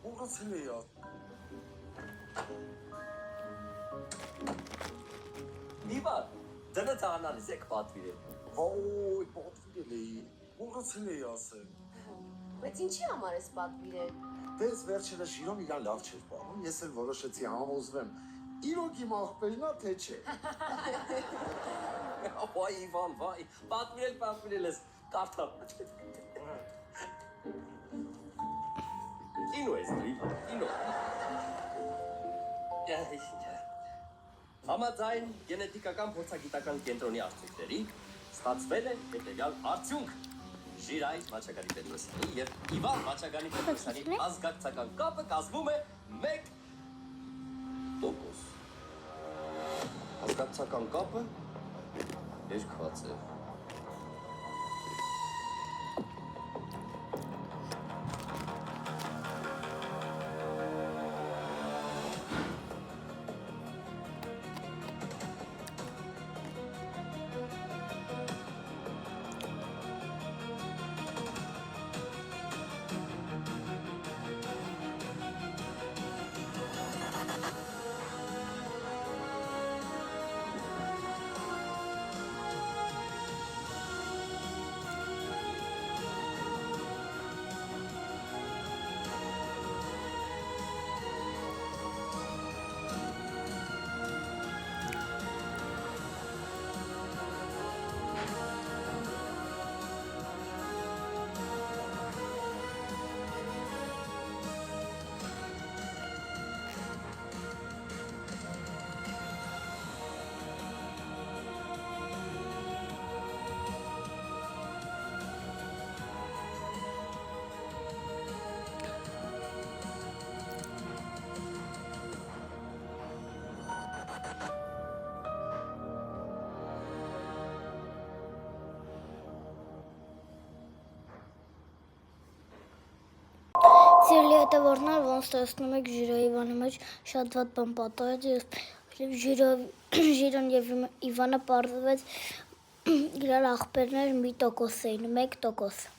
Մոռացել էի Իվան, դնը ծանանից եք պատվիրել։ Ոյ, պատվիրել էի։ Մոռացել էի ասել։ Բայց ինչի համար ես պատվիրել։ Դες վերջերս Ժիրոն իրան լավ չէր պահում, ես էլ որոշեցի համոզվեմ։ Իրոք իմ աղբերն է, թե չէ։ Վայ Իվան, վայ, պատվիրել ես, կարդալ։ Կինո ես դու, Իվան, կինո։ Համաձայն գենետիկական փորձագիտական կենտրոնի արդյունքների ստացվել է հետևյալ արդյունք. Ժիրայր Մաչագանի Պետրոսյանի և Իվան Մաչագանի Պետրոսյանի ազգակցական կապը կազմում է 1%։ Ազգակցական կապը երկված է։ Սիրելի հետևորդներ, ոնց տեսնում եք Ժիրոյի Իվանի մեջ շատ վատ բան պատահեց եւ Ժիրոն եւ Իվանը պարզվեց իրար աղբերներ 1% էին, 1%։